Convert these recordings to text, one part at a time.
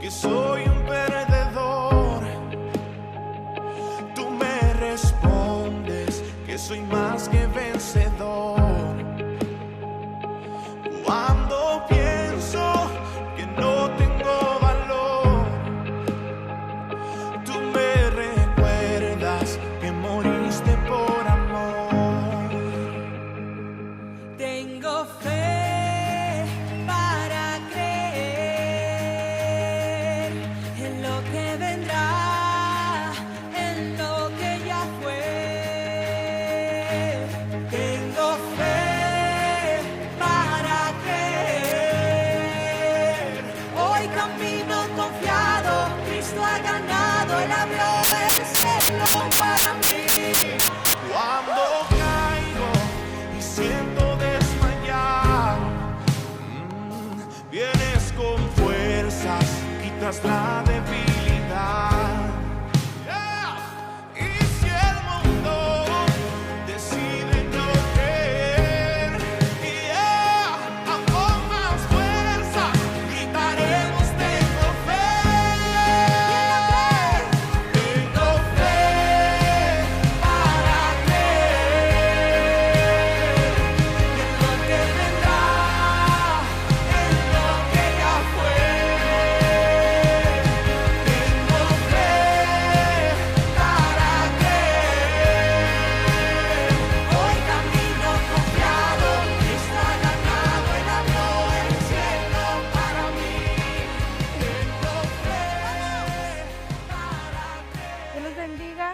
que soy un perdedor. Tú me respondes que soy más que vencedor. Cuando pienso que no tengo valor, tú me recuerdas que moriste por amor. Tengo fe para creer en lo que vendrá, en lo que ya fue. Tengo fe para creer. Hoy camino confiado, Cristo ha ganado, Él abrió el cielo para mí. Cuando caigo y siento desmayar, vienes con fuerzas, quitas la debilidad. Y si el mundo decide no creer, con más fuerza gritaremos tengo fe. Tengo fe para creer en lo que vendrá, en lo que ya fue. Tengo fe para creer. Hoy camino confiado, Cristo ha ganado, Él abrió el cielo para mí. Tengo fe para creer. Dios los bendiga.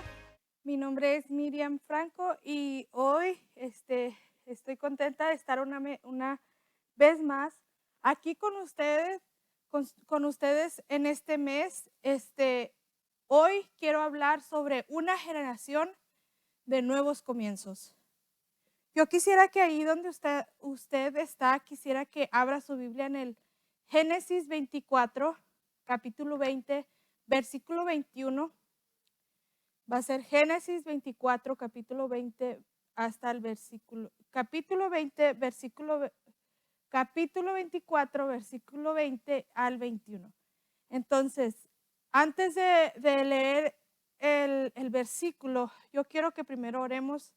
Mi nombre es Miriam Franco y hoy estoy contenta de estar una vez más aquí con ustedes, con ustedes en este mes. Hoy quiero hablar sobre una generación de nuevos comienzos. Yo quisiera que ahí donde usted está, quisiera que abra su Biblia en el Génesis 24, capítulo 20, versículo 21. Va a ser Génesis 24, capítulo 20, hasta el capítulo 24, versículo 20 al 21. Entonces, antes de leer el versículo, yo quiero que primero oremos.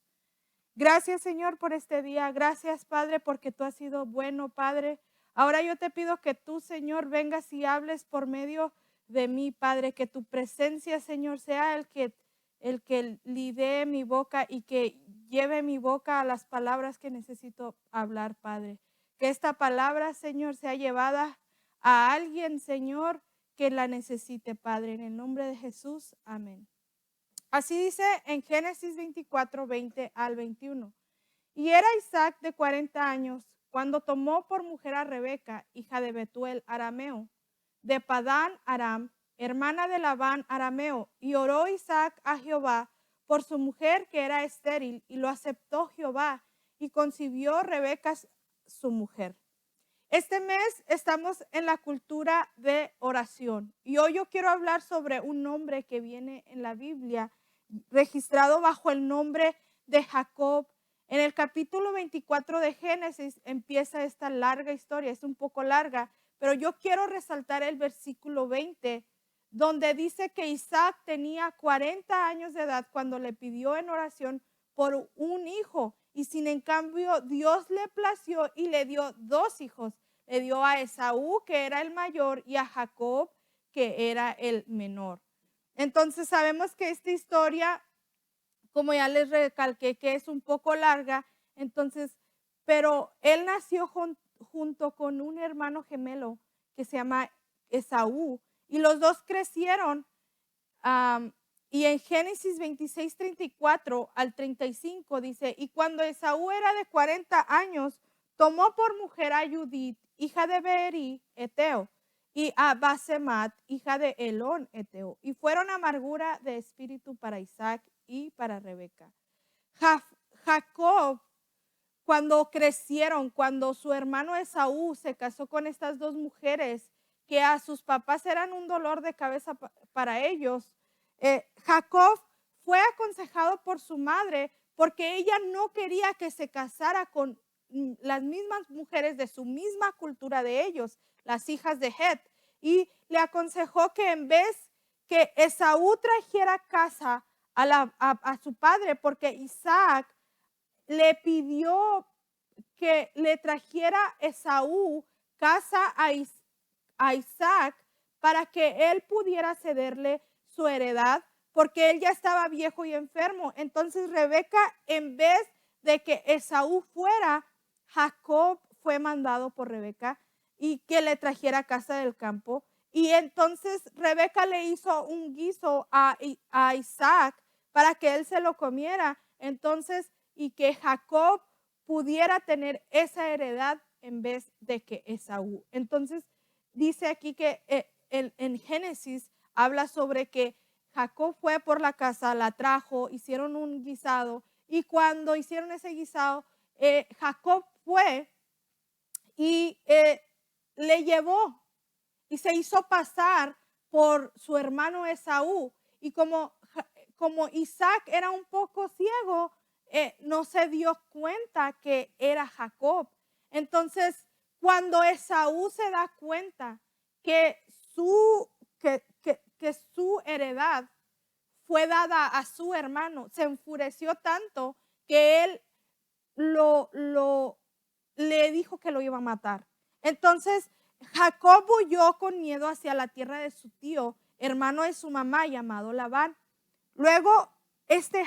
Gracias, Señor, por este día. Gracias, Padre, porque tú has sido bueno, Padre. Ahora yo te pido que tú, Señor, vengas y hables por medio de mí, Padre, que tu presencia, Señor, sea el que lidee mi boca y que lleve mi boca a las palabras que necesito hablar, Padre. Que esta palabra, Señor, sea llevada a alguien, Señor, que la necesite, Padre. En el nombre de Jesús, amén. Así dice en Génesis 24, 20 al 21. Y era Isaac de 40 años cuando tomó por mujer a Rebeca, hija de Betuel arameo, de Padán Aram, hermana de Labán arameo, y oró Isaac a Jehová por su mujer que era estéril, y lo aceptó Jehová, y concibió Rebeca su mujer. Este mes estamos en la cultura de oración, y hoy yo quiero hablar sobre un nombre que viene en la Biblia, registrado bajo el nombre de Jacob. En el capítulo 24 de Génesis empieza esta larga historia, es un poco larga, pero yo quiero resaltar el versículo 20, donde dice que Isaac tenía 40 años de edad cuando le pidió en oración por un hijo, y sin en cambio Dios le plació y le dio dos hijos. Le dio a Esaú, que era el mayor, y a Jacob, que era el menor. Entonces sabemos que esta historia, como ya les recalqué, que es un poco larga, entonces, pero él nació junto con un hermano gemelo que se llama Esaú, y los dos crecieron. Y en Génesis 26, 34 al 35 dice, y cuando Esaú era de 40 años, tomó por mujer a Judith, hija de Beeri, eteo, y a Basemat, hija de Elón, eteo, y fueron amargura de espíritu para Isaac y para Rebeca. Jacob, cuando crecieron, cuando su hermano Esaú se casó con estas dos mujeres, que a sus papás eran un dolor de cabeza para ellos, Jacob fue aconsejado por su madre porque ella no quería que se casara con las mismas mujeres de su misma cultura de ellos, las hijas de Het. y le aconsejó que en vez que Esaú trajera casa a su padre, porque Isaac le pidió que le trajera Esaú casa a Isaac para que él pudiera cederle su heredad, porque él ya estaba viejo y enfermo. Entonces Rebeca, en vez de que Esaú fuera, Jacob fue mandado por Rebeca y que le trajera casa del campo. Y entonces Rebeca le hizo un guiso a Isaac para que él se lo comiera. Entonces, y que Jacob pudiera tener esa heredad en vez de que Esaú. Entonces, dice aquí que en Génesis habla sobre que Jacob fue por la casa, la trajo, hicieron un guisado, y cuando hicieron ese guisado, Jacob fue y le llevó y se hizo pasar por su hermano Esaú. Y como Isaac era un poco ciego, no se dio cuenta que era Jacob. Entonces, cuando Esaú se da cuenta que su heredad fue dada a su hermano, se enfureció tanto que él le dijo que lo iba a matar. Entonces, Jacob huyó con miedo hacia la tierra de su tío, hermano de su mamá, llamado Labán. Luego,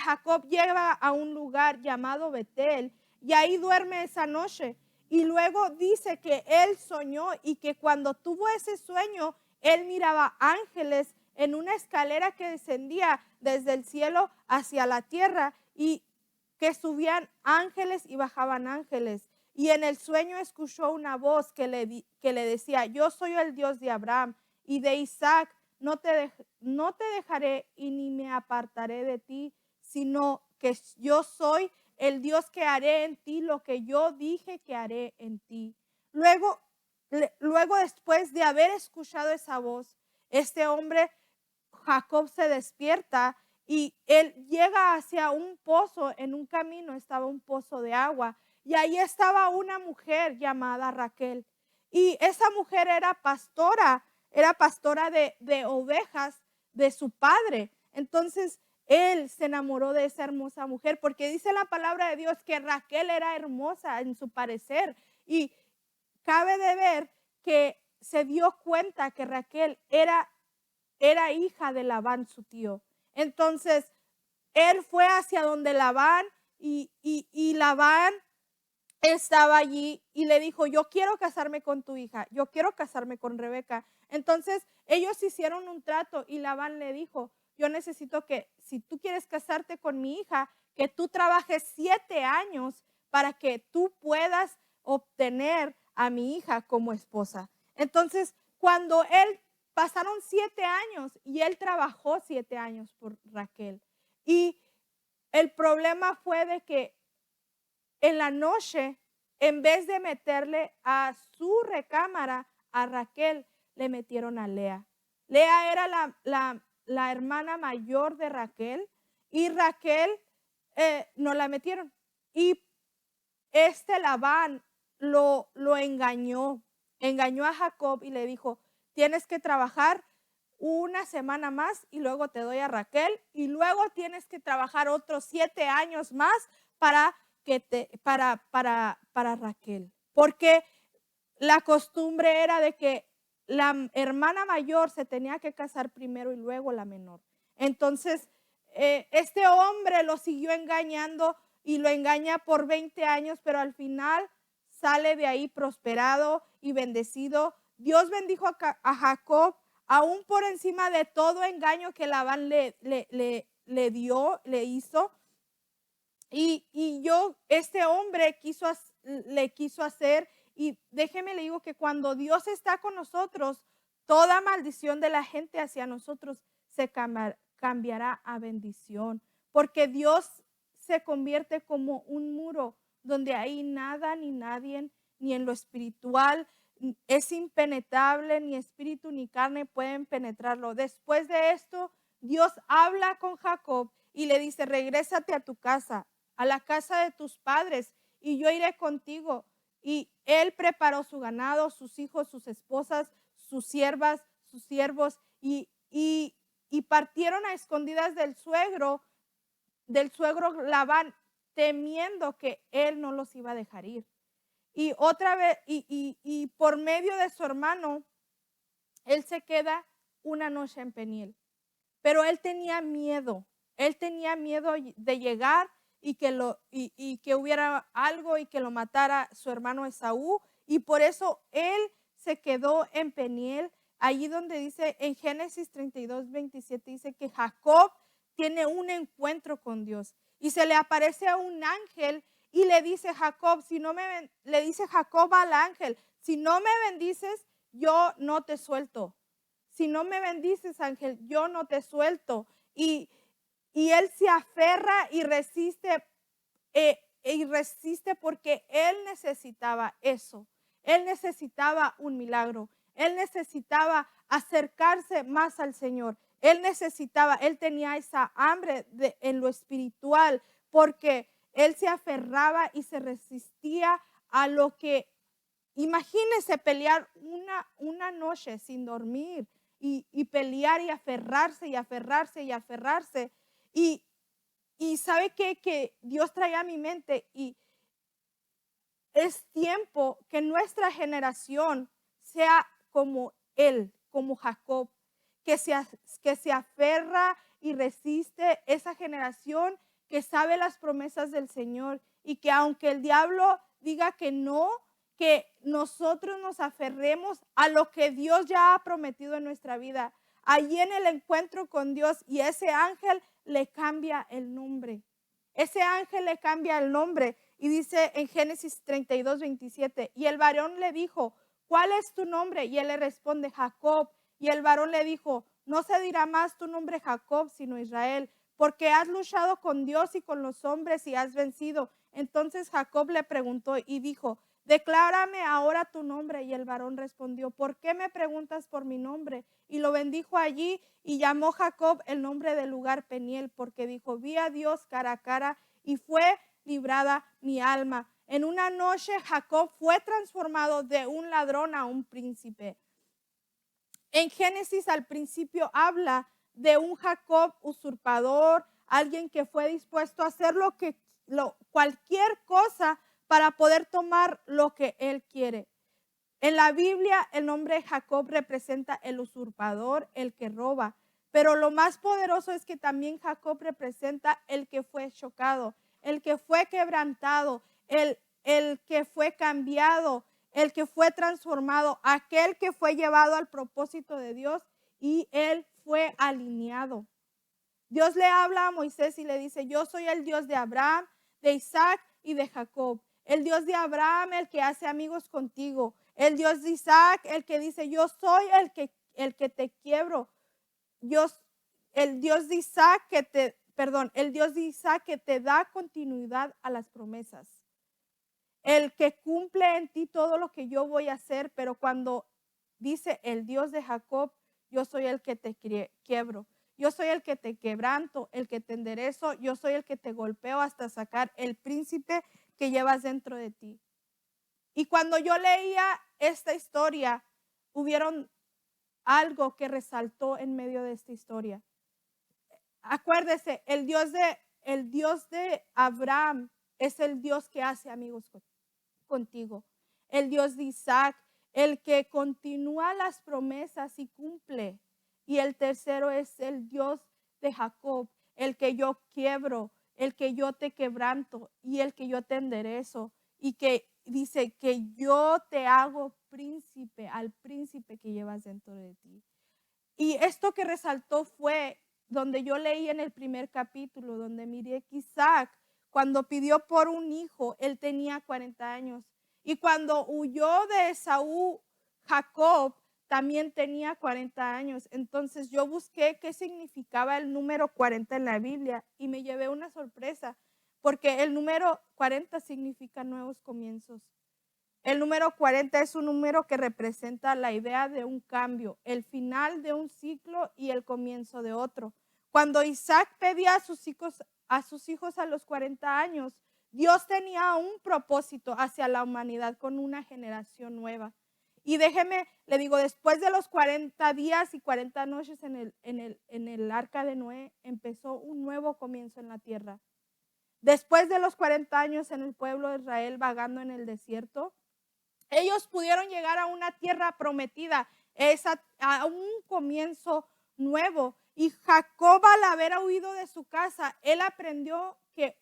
Jacob llega a un lugar llamado Betel y ahí duerme esa noche. Y luego dice que él soñó y que cuando tuvo ese sueño, él miraba ángeles en una escalera que descendía desde el cielo hacia la tierra, y que subían ángeles y bajaban ángeles. Y en el sueño escuchó una voz que le decía: yo soy el Dios de Abraham y de Isaac. No te dejaré y ni me apartaré de ti, sino que yo soy el Dios que haré en ti lo que yo dije que haré en ti. Luego, después de haber escuchado esa voz, este hombre, Jacob, se despierta y él llega hacia un pozo. En un camino estaba un pozo de agua y ahí estaba una mujer llamada Raquel. Y esa mujer era pastora de ovejas de su padre. Entonces él se enamoró de esa hermosa mujer, porque dice la palabra de Dios que Raquel era hermosa en su parecer, y cabe de ver que se dio cuenta que Raquel era hija de Labán, su tío. Entonces él fue hacia donde Labán, y Labán estaba allí y le dijo: yo quiero casarme con tu hija, yo quiero casarme con Rebeca. Entonces ellos hicieron un trato y Labán le dijo: yo necesito que, si tú quieres casarte con mi hija, que tú trabajes 7 años para que tú puedas obtener a mi hija como esposa. Entonces, cuando pasaron 7 años y él trabajó 7 años por Raquel, y el problema fue de que en la noche, en vez de meterle a su recámara a Raquel, le metieron a Lea. Lea era la hermana mayor de Raquel, y Raquel no la metieron. Y Labán lo engañó a Jacob y le dijo: tienes que trabajar una semana más y luego te doy a Raquel, y luego tienes que trabajar otros 7 años más para Raquel, porque la costumbre era de que la hermana mayor se tenía que casar primero y luego la menor. Entonces este hombre lo siguió engañando y lo engaña por 20 años, pero al final sale de ahí prosperado y bendecido. Dios bendijo a Jacob aún por encima de todo engaño que Labán le hizo. Y este hombre le quiso hacer, y déjeme le digo que cuando Dios está con nosotros, toda maldición de la gente hacia nosotros se cambiará a bendición, porque Dios se convierte como un muro donde ahí nada ni nadie, ni en lo espiritual es impenetrable, ni espíritu ni carne pueden penetrarlo. Después de esto, Dios habla con Jacob y le dice: regrésate a tu casa, a la casa de tus padres, y yo iré contigo. Y él preparó su ganado, sus hijos, sus esposas, sus siervas, sus siervos y partieron a escondidas del suegro Labán, temiendo que él no los iba a dejar ir. Y otra vez, y por medio de su hermano, él se queda una noche en Peniel. Pero él tenía miedo de llegar y que hubiera algo y que lo matara su hermano Esaú. Y por eso él se quedó en Peniel, allí donde dice en Génesis 32:27, dice que Jacob tiene un encuentro con Dios. Y se le aparece a un ángel y le dice Jacob, le dice Jacob al ángel, si no me bendices, yo no te suelto. Si no me bendices, ángel, yo no te suelto. Y él se aferra y resiste porque él necesitaba eso. Él necesitaba un milagro. Él necesitaba acercarse más al Señor. Él tenía esa hambre en lo espiritual, porque él se aferraba y se resistía a lo que, imagínese pelear una noche sin dormir y pelear y aferrarse y aferrarse y aferrarse. Y ¿sabe qué? Que Dios traía a mi mente, y es tiempo que nuestra generación sea como él, como Jacob, que se aferra y resiste, esa generación que sabe las promesas del Señor, y que aunque el diablo diga que no, que nosotros nos aferremos a lo que Dios ya ha prometido en nuestra vida. Allí en el encuentro con Dios, y ese ángel le cambia el nombre. Ese ángel le cambia el nombre y dice en Génesis 32:27, y el varón le dijo, ¿cuál es tu nombre? Y él le responde, Jacob. Y el varón le dijo, no se dirá más tu nombre Jacob, sino Israel, porque has luchado con Dios y con los hombres y has vencido. Entonces Jacob le preguntó y dijo, declárame ahora tu nombre. Y el varón respondió, ¿por qué me preguntas por mi nombre? Y lo bendijo allí, y llamó Jacob el nombre del lugar Peniel, porque dijo, vi a Dios cara a cara y fue librada mi alma. En una noche Jacob fue transformado de un ladrón a un príncipe. En Génesis al principio habla de un Jacob usurpador, alguien que fue dispuesto a hacer cualquier cosa para poder tomar lo que él quiere. En la Biblia el nombre Jacob representa el usurpador, el que roba, pero lo más poderoso es que también Jacob representa el que fue chocado, el que fue quebrantado, el que fue cambiado, el que fue transformado, aquel que fue llevado al propósito de Dios y él fue alineado. Dios le habla a Moisés y le dice, yo soy el Dios de Abraham, de Isaac y de Jacob. El Dios de Abraham, el que hace amigos contigo. El Dios de Isaac, el que dice, yo soy el que te quiebro. El Dios de Isaac que te da continuidad a las promesas. El que cumple en ti todo lo que yo voy a hacer, pero cuando dice el Dios de Jacob, yo soy el que te quiebro. Yo soy el que te quebranto, el que te enderezo, yo soy el que te golpeo hasta sacar el príncipe que llevas dentro de ti. Y cuando yo leía esta historia, hubieron algo que resaltó en medio de esta historia. Acuérdese, el Dios de Abraham es el Dios que hace amigos contigo. El Dios de Isaac, el que continúa las promesas y cumple. Y el tercero es el Dios de Jacob, el que yo quiebro, el que yo te quebranto y el que yo te enderezo. Y que dice que yo te hago príncipe, al príncipe que llevas dentro de ti. Y esto que resaltó fue donde yo leí en el primer capítulo, donde miré que Isaac, cuando pidió por un hijo, él tenía 40 años. Y cuando huyó de Esaú, Jacob también tenía 40 años. Entonces yo busqué qué significaba el número 40 en la Biblia y me llevé una sorpresa, porque el número 40 significa nuevos comienzos. El número 40 es un número que representa la idea de un cambio, el final de un ciclo y el comienzo de otro. Cuando Isaac pedía a sus hijos a los 40 años, Dios tenía un propósito hacia la humanidad con una generación nueva. Y déjeme, le digo, después de los 40 días y 40 noches en el arca de Noé, empezó un nuevo comienzo en la tierra. Después de los 40 años en el pueblo de Israel vagando en el desierto, ellos pudieron llegar a una tierra prometida, a un comienzo nuevo. Y Jacob, al haber huido de su casa, él aprendió que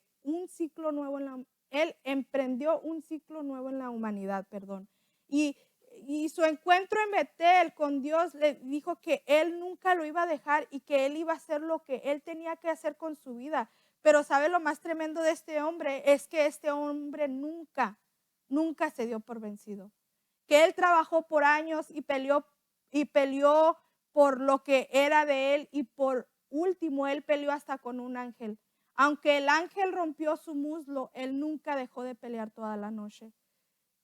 él emprendió un ciclo nuevo en la humanidad, perdón. Y su encuentro en Betel con Dios le dijo que él nunca lo iba a dejar y que él iba a hacer lo que él tenía que hacer con su vida. Pero ¿sabe lo más tremendo de este hombre? Es que este hombre nunca se dio por vencido. Que él trabajó por años y peleó por lo que era de él, y por último él peleó hasta con un ángel. Aunque el ángel rompió su muslo, él nunca dejó de pelear toda la noche.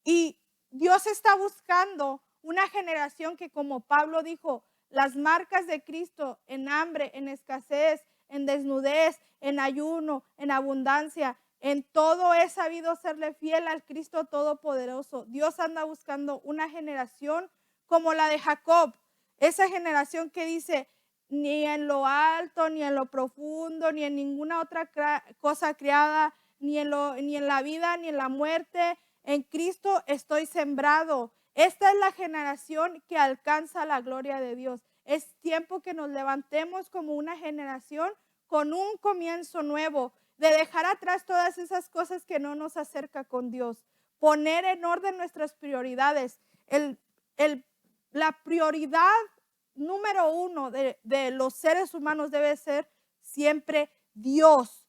Y Dios está buscando una generación que, como Pablo dijo, las marcas de Cristo en hambre, en escasez, en desnudez, en ayuno, en abundancia, en todo he sabido serle fiel al Cristo Todopoderoso. Dios anda buscando una generación como la de Jacob, esa generación que dice, ni en lo alto, ni en lo profundo, ni en ninguna otra cosa creada, ni en la vida, ni en la muerte, en Cristo estoy sembrado. Esta es la generación que alcanza la gloria de Dios. Es tiempo que nos levantemos como una generación con un comienzo nuevo, de dejar atrás todas esas cosas que no nos acercan con Dios, poner en orden nuestras prioridades. La prioridad número uno de los seres humanos debe ser siempre Dios.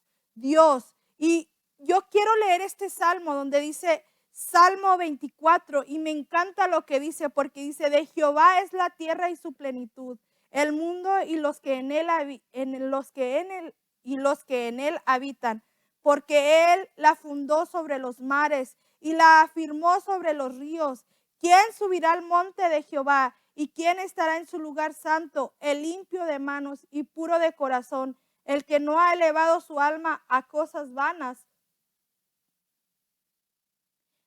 Y yo quiero leer este salmo donde dice, Salmo 24, y me encanta lo que dice, porque dice, de Jehová es la tierra y su plenitud, el mundo y los que en él habitan, porque él la fundó sobre los mares y la afirmó sobre los ríos. ¿Quién subirá al monte de Jehová? ¿Y quién estará en su lugar santo? El limpio de manos y puro de corazón, el que no ha elevado su alma a cosas vanas,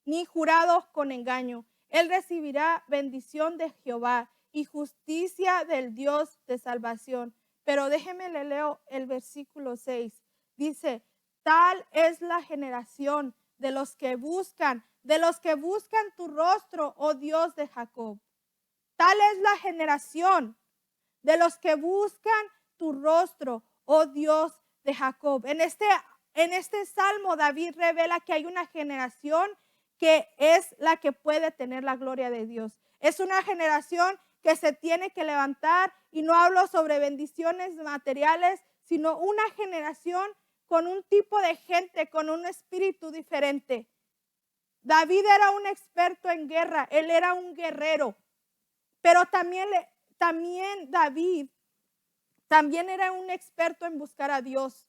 ni jurado con engaño. Él recibirá bendición de Jehová y justicia del Dios de salvación. Pero déjeme le leo el versículo 6. Dice, tal es la generación de los que buscan tu rostro, oh Dios de Jacob. Tal es la generación de los que buscan tu rostro, oh Dios de Jacob. En este salmo David revela que hay una generación que es la que puede tener la gloria de Dios. Es una generación que se tiene que levantar, y no hablo sobre bendiciones materiales, sino una generación con un tipo de gente, con un espíritu diferente. David era un experto en guerra, él era un guerrero, pero también David era un experto en buscar a Dios.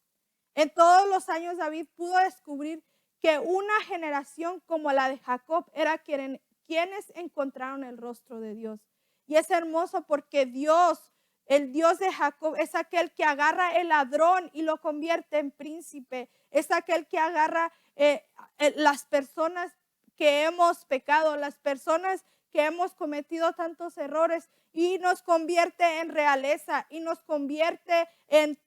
En todos los años David pudo descubrir que una generación como la de Jacob era quienes encontraron el rostro de Dios. Y es hermoso porque Dios, el Dios de Jacob, es aquel que agarra el ladrón y lo convierte en príncipe. Es aquel que agarra las personas que hemos pecado, las personas que hemos cometido tantos errores, y nos convierte en realeza y nos convierte en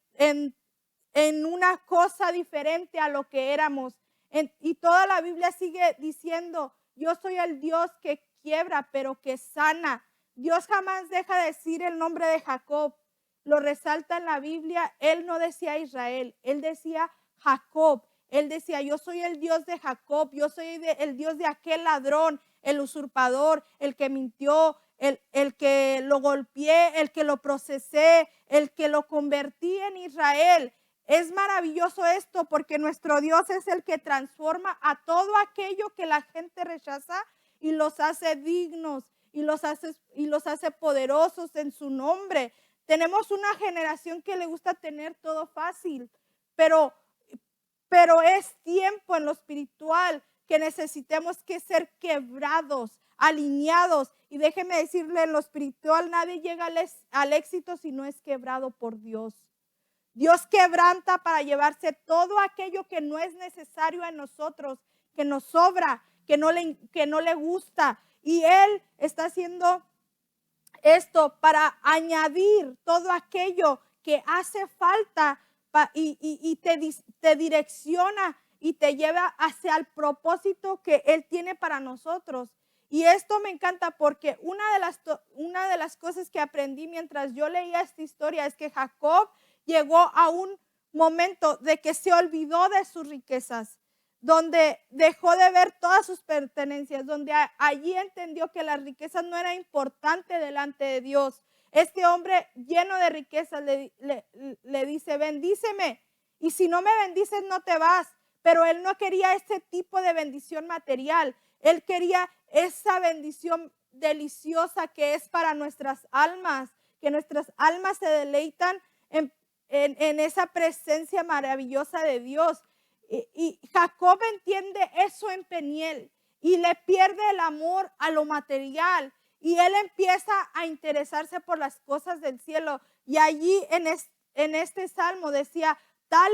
una cosa diferente a lo que éramos. Y toda la Biblia sigue diciendo, yo soy el Dios que quiebra, pero que sana. Dios jamás deja de decir el nombre de Jacob. Lo resalta en la Biblia. Él no decía Israel, él decía Jacob. Él decía, yo soy el Dios de Jacob, yo soy el Dios de aquel ladrón, el usurpador, el que mintió, el que lo golpeé, el que lo procesé, el que lo convertí en Israel. Es maravilloso esto, porque nuestro Dios es el que transforma a todo aquello que la gente rechaza y los hace dignos y los hace poderosos en su nombre. Tenemos una generación que le gusta tener todo fácil, pero es tiempo en lo espiritual que necesitemos que ser quebrados, alineados. Y déjeme decirle, en lo espiritual nadie llega al éxito si no es quebrado por Dios. Dios quebranta para llevarse todo aquello que no es necesario en nosotros, que nos sobra, que no le gusta. Y Él está haciendo esto para añadir todo aquello que hace falta y te direcciona y te lleva hacia el propósito que Él tiene para nosotros. Y esto me encanta porque una de las cosas que aprendí mientras yo leía esta historia es que Jacob llegó a un momento de que se olvidó de sus riquezas, donde dejó de ver todas sus pertenencias, donde allí entendió que las riquezas no era importante delante de Dios. Este hombre lleno de riquezas le dice, bendíceme, y si no me bendices no te vas. Pero él no quería ese tipo de bendición material, él quería esa bendición deliciosa que es para nuestras almas, que nuestras almas se deleitan en esa presencia maravillosa de Dios. Y Jacob entiende eso en Peniel y le pierde el amor a lo material y él empieza a interesarse por las cosas del cielo. Y allí en este salmo decía, tal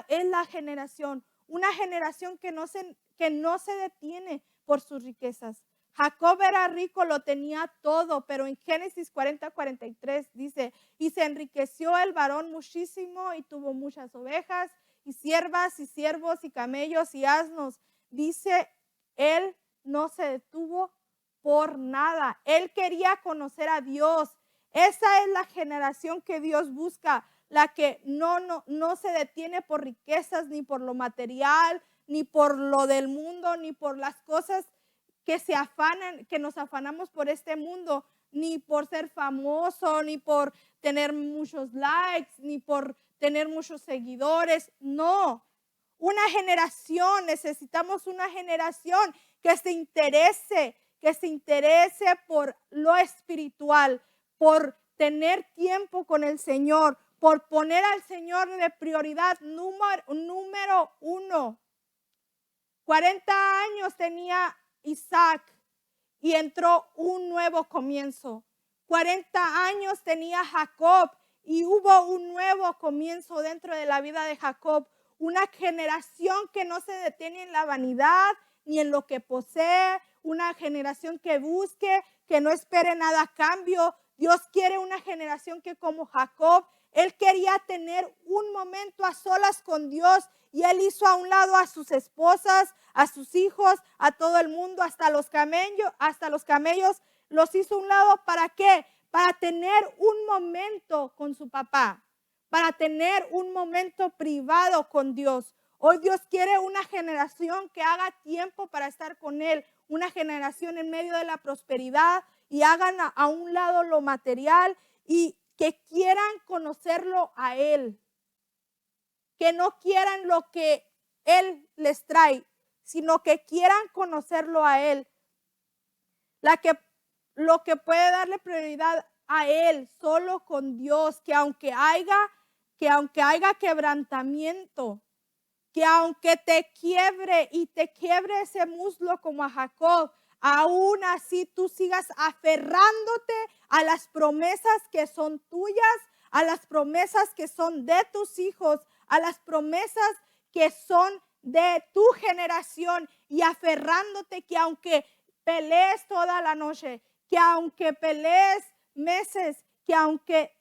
es la generación, una generación que no se detiene por sus riquezas. Jacob era rico, lo tenía todo, pero en Génesis 40:43 dice, y se enriqueció el varón muchísimo y tuvo muchas ovejas y siervas y siervos y camellos y asnos. Dice, él no se detuvo por nada. Él quería conocer a Dios. Esa es la generación que Dios busca, la que no se detiene por riquezas, ni por lo material, ni por lo del mundo, ni por las cosas que nos afanamos por este mundo, ni por ser famoso, ni por tener muchos likes, ni por tener muchos seguidores. No, necesitamos una generación que se interese por lo espiritual, por tener tiempo con el Señor, por poner al Señor de prioridad número uno. 40 años tenía Isaac y entró un nuevo comienzo. 40 años tenía Jacob y hubo un nuevo comienzo dentro de la vida de Jacob. Una generación que no se detiene en la vanidad ni en lo que posee. Una generación que busque, que no espere nada a cambio. Dios quiere una generación que como Jacob, él quería tener un momento a solas con Dios y él hizo a un lado a sus esposas, a sus hijos, a todo el mundo, hasta los camellos, los hizo a un lado. ¿Para qué? Para tener un momento con su papá, para tener un momento privado con Dios. Hoy Dios quiere una generación que haga tiempo para estar con Él, una generación en medio de la prosperidad y hagan a un lado lo material y que quieran conocerlo a Él, que no quieran lo que Él les trae, sino que quieran conocerlo a Él. Lo que puede darle prioridad a Él solo con Dios, que aunque haya quebrantamiento, que aunque te quiebre ese muslo como a Jacob, aún así tú sigas aferrándote a las promesas que son tuyas, a las promesas que son de tus hijos, a las promesas que son de tu generación y aferrándote que aunque pelees toda la noche, que aunque pelees meses, que aunque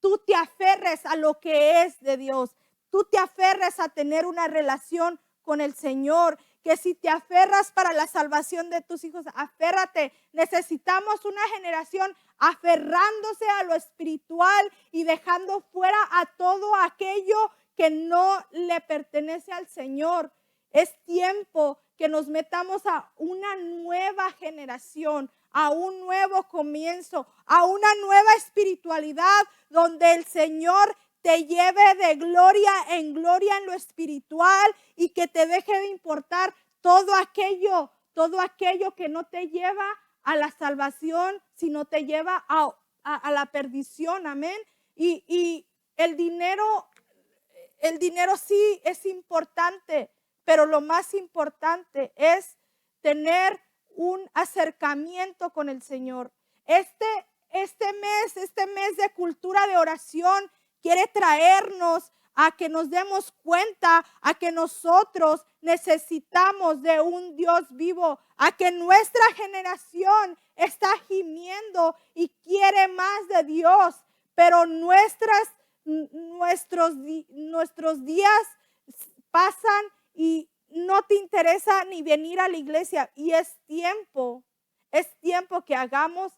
tú te aferres a lo que es de Dios, tú te aferres a tener una relación con el Señor, que si te aferras para la salvación de tus hijos, aférrate. Necesitamos una generación aferrándose a lo espiritual y dejando fuera a todo aquello que no le pertenece al Señor. Es tiempo que nos metamos a una nueva generación, a un nuevo comienzo, a una nueva espiritualidad donde el Señor te lleve de gloria en lo espiritual y que te deje de importar todo aquello que no te lleva a la salvación, sino te lleva a la perdición. Amén. Y el dinero sí es importante, pero lo más importante es tener un acercamiento con el Señor. Este mes de cultura de oración quiere traernos a que nos demos cuenta a que nosotros necesitamos de un Dios vivo, a que nuestra generación está gimiendo y quiere más de Dios, pero nuestros días pasan y no te interesa ni venir a la iglesia. Y es tiempo que hagamos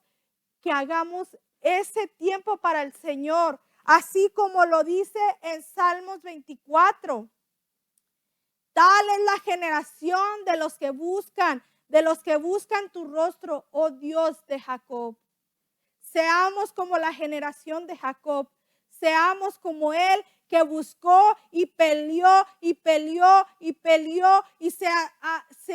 ese tiempo para el Señor, así como lo dice en Salmos 24. Tal es la generación de los que buscan tu rostro, oh Dios de Jacob. Seamos como la generación de Jacob, seamos como él, que buscó y peleó y peleó y peleó y se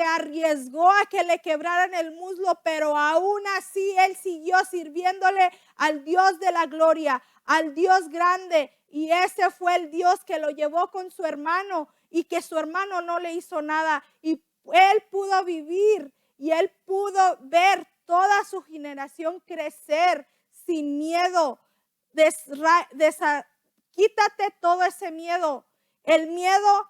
arriesgó a que le quebraran el muslo, pero aún así él siguió sirviéndole al Dios de la gloria, al Dios grande, y ese fue el Dios que lo llevó con su hermano y que su hermano no le hizo nada, y él pudo vivir y él pudo ver toda su generación crecer sin miedo. Quítate todo ese miedo. El miedo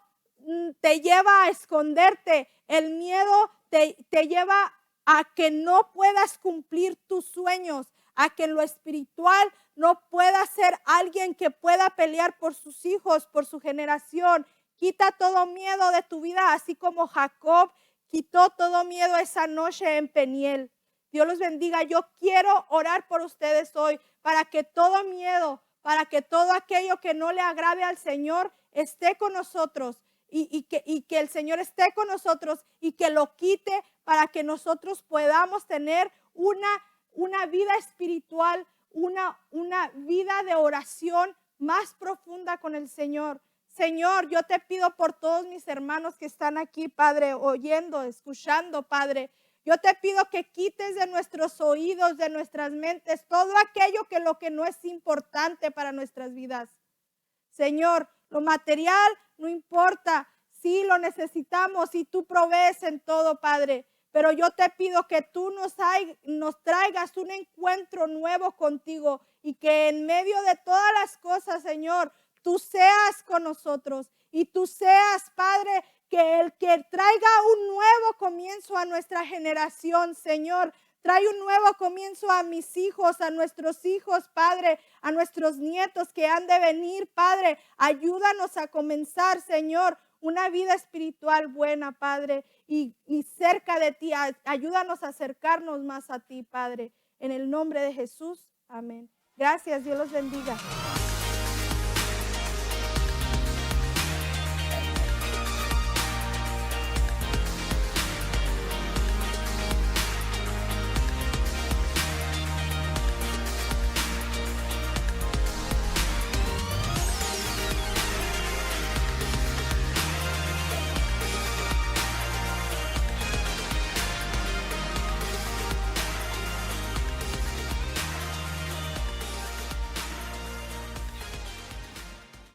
te lleva a esconderte. El miedo te lleva a que no puedas cumplir tus sueños, a que en lo espiritual no puedas ser alguien que pueda pelear por sus hijos, por su generación. Quita todo miedo de tu vida, así como Jacob quitó todo miedo esa noche en Peniel. Dios los bendiga. Yo quiero orar por ustedes hoy para que todo miedo, para que todo aquello que no le agrade al Señor esté con nosotros y que el Señor esté con nosotros y que lo quite para que nosotros podamos tener una vida espiritual, una vida de oración más profunda con el Señor. Señor, yo te pido por todos mis hermanos que están aquí, Padre, oyendo, escuchando, Padre. Yo te pido que quites de nuestros oídos, de nuestras mentes, todo aquello que lo que no es importante para nuestras vidas. Señor, lo material no importa, sí lo necesitamos y tú provees en todo, Padre. Pero yo te pido que tú nos traigas un encuentro nuevo contigo y que en medio de todas las cosas, Señor, tú seas con nosotros y tú seas, Padre, que el que traiga un nuevo comienzo a nuestra generación, Señor. Trae un nuevo comienzo a mis hijos, a nuestros hijos, Padre, a nuestros nietos que han de venir, Padre. Ayúdanos a comenzar, Señor, una vida espiritual buena, Padre, y cerca de ti. Ayúdanos a acercarnos más a ti, Padre. En el nombre de Jesús, amén. Gracias, Dios los bendiga.